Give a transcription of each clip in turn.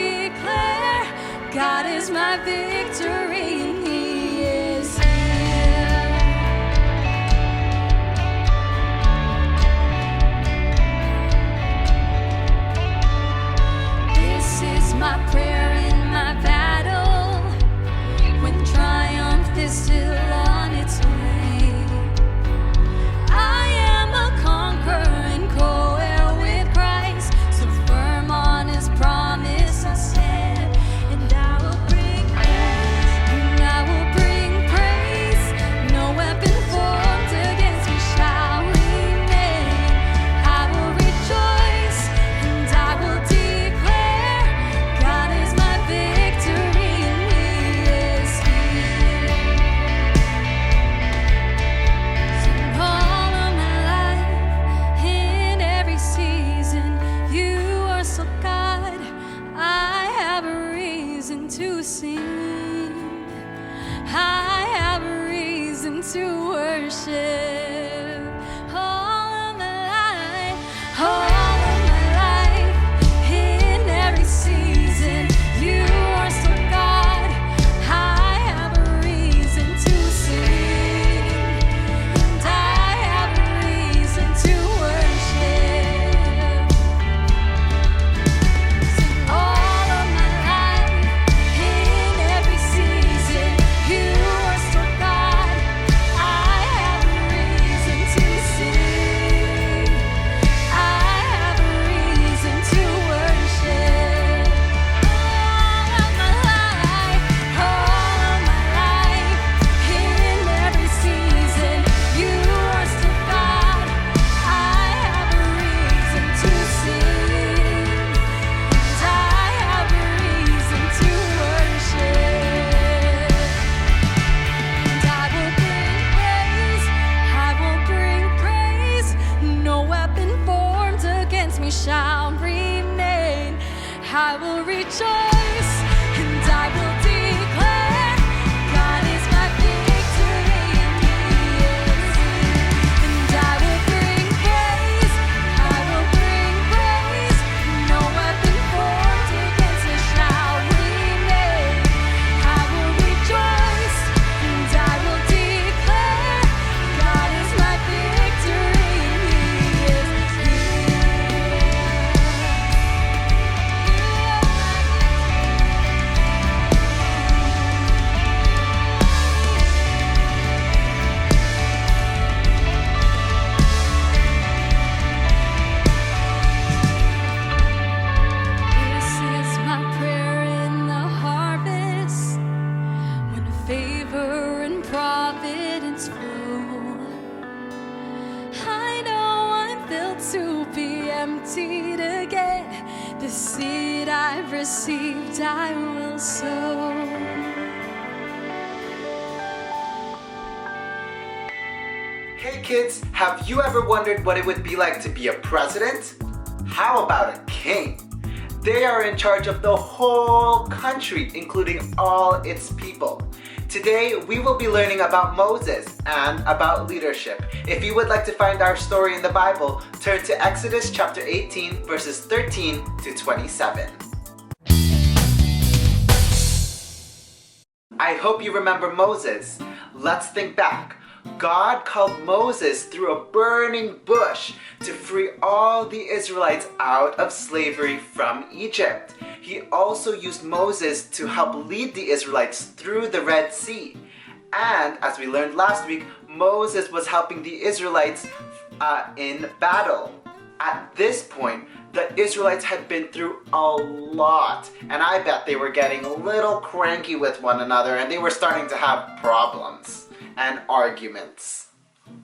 declare God is my victory and He is here. This is my prayer in my battle when triumph is still on its way. I am a conqueror and co-heir with Christ, so firm on His promise I stand, and I will bring praise, no weapon formed against me shall remain. I will rejoice and I will declare God is my victory and He is here. Sing all of my life, in every season, You are so God. I have a reason to sing. I have a reason to worship. All of my life, in every season, You are so God. I have a reason to sing, and I have a reason to worship. Sing all of my life, in every season, You are so God. I have a reason to sing. I have a reason to worship. All of my life, in every season, You are so God. I have a reason to sing, and I have a reason to worship. And I will bring praise, no weapon formed against me shall remain. I will rejoice and I will declare God is my victory and He is here. And I will bring praise, no weapon formed against me shall remain. I will rejoice and I will declare God is my victory and He is This is my prayer in the harvest, when favor and providence flow. I know I'm built to be emptied again. The seed I've received I will sow. Hey kids, have you ever wondered what it would be like to be a president? How about a king? They are in charge of the whole country, including all its people. Today, we will be learning about Moses and about leadership. If you would like to find our story in the Bible, turn to Exodus chapter 18, verses 13 to 27. I hope you remember Moses. Let's think back. God called Moses through a burning bush to free all the Israelites out of slavery from Egypt. He also used Moses to help lead the Israelites through the Red Sea. And as we learned last week, Moses was helping the Israelites in battle. At this point, the Israelites had been through a lot, and I bet they were getting a little cranky with one another, and they were starting to have problems and arguments.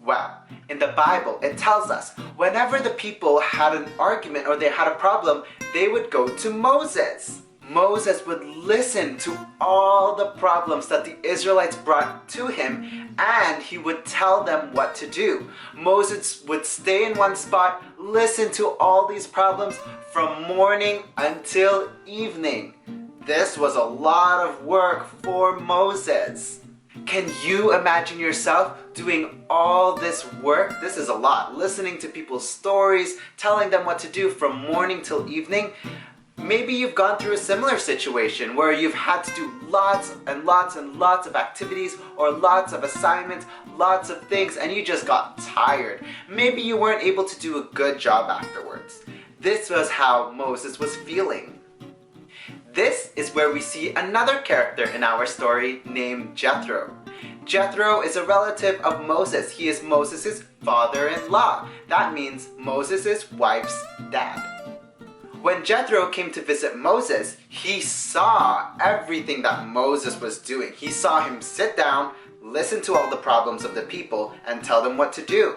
Well, in the Bible, it tells us whenever the people had an argument or they had a problem, they would go to Moses. Moses would listen to all the problems that the Israelites brought to him, and he would tell them what to do. Moses would stay in one spot, listen to all these problems from morning until evening. This was a lot of work for Moses. Can you imagine yourself doing all this work? This is a lot. Listening to people's stories, telling them what to do from morning till evening. Maybe you've gone through a similar situation where you've had to do lots and lots and lots of activities or lots of assignments, lots of things, and you just got tired. Maybe you weren't able to do a good job afterwards. This was how Moses was feeling. This is where we see another character in our story named Jethro. Jethro is a relative of Moses. He is Moses' father-in-law. That means Moses' wife's dad. When Jethro came to visit Moses, he saw everything that Moses was doing. He saw him sit down, listen to all the problems of the people, and tell them what to do.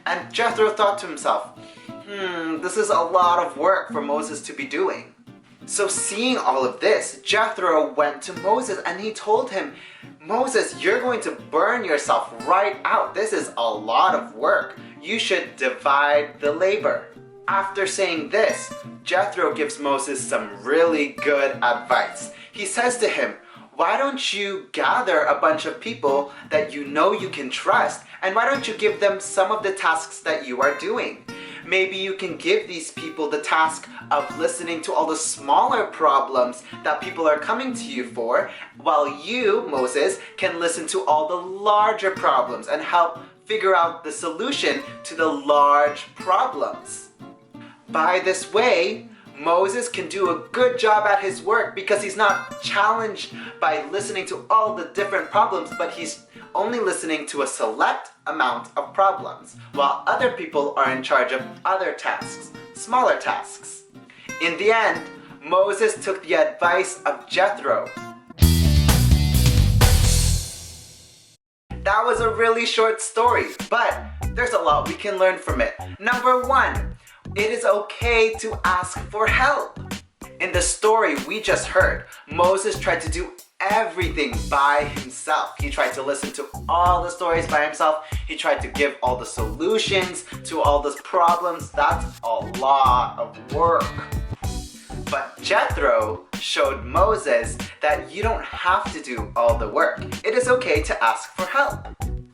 And Jethro thought to himself, this is a lot of work for Moses to be doing. So seeing all of this, Jethro went to Moses and he told him, Moses, you're going to burn yourself right out. This is a lot of work. You should divide the labor. After saying this, Jethro gives Moses some really good advice. He says to him, why don't you gather a bunch of people that you know you can trust, and why don't you give them some of the tasks that you are doing? Maybe you can give these people the task of listening to all the smaller problems that people are coming to you for, while you, Moses, can listen to all the larger problems and help figure out the solution to the large problems. By this way, Moses can do a good job at his work because he's not challenged by listening to all the different problems, but he's only listening to a select amount of problems, while other people are in charge of other tasks, smaller tasks. In the end, Moses took the advice of Jethro. That was a really short story, but there's a lot we can learn from it. Number one, it is okay to ask for help. In the story we just heard, Moses tried to do everything by himself. He tried to listen to all the stories by himself. He tried to give all the solutions to all those problems. That's a lot of work. But Jethro showed Moses that you don't have to do all the work. It is okay to ask for help.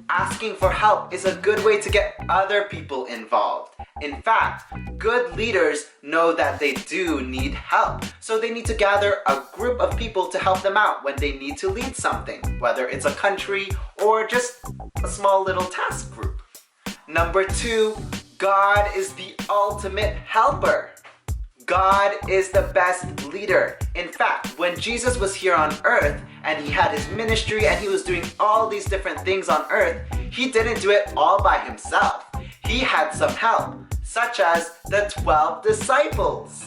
Asking for help is a good way to get other people involved. In fact, good leaders know that they do need help, so they need to gather a group of people to help them out when they need to lead something, whether it's a country or just a small little task group. Number two, God is the ultimate helper. God is the best leader. In fact, when Jesus was here on earth and he had his ministry and he was doing all these different things on earth, he didn't do it all by himself. He had some help, such as the 12 disciples.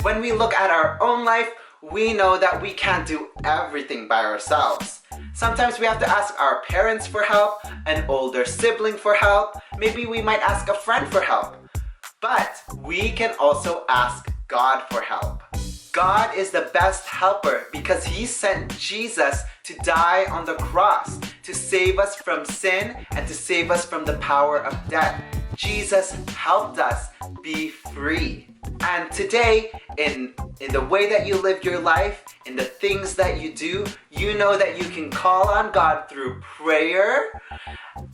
When we look at our own life, we know that we can't do everything by ourselves. Sometimes we have to ask our parents for help, an older sibling for help, maybe we might ask a friend for help. But we can also ask God for help. God is the best helper because he sent Jesus to die on the cross to save us from sin and to save us from the power of death. Jesus helped us be free. And today, in the way that you live your life, in the things that you do, you know that you can call on God through prayer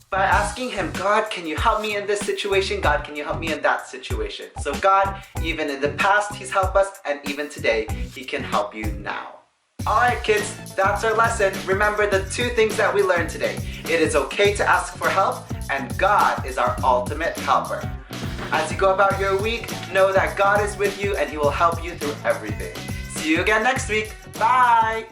by asking him, God, can you help me in this situation? God, can you help me in that situation? So God, even in the past, he's helped us, and even today, he can help you now. Alright kids, that's our lesson. Remember the two things that we learned today. It is okay to ask for help, and God is our ultimate helper. As you go about your week, know that God is with you and he will help you through everything. See you again next week. Bye!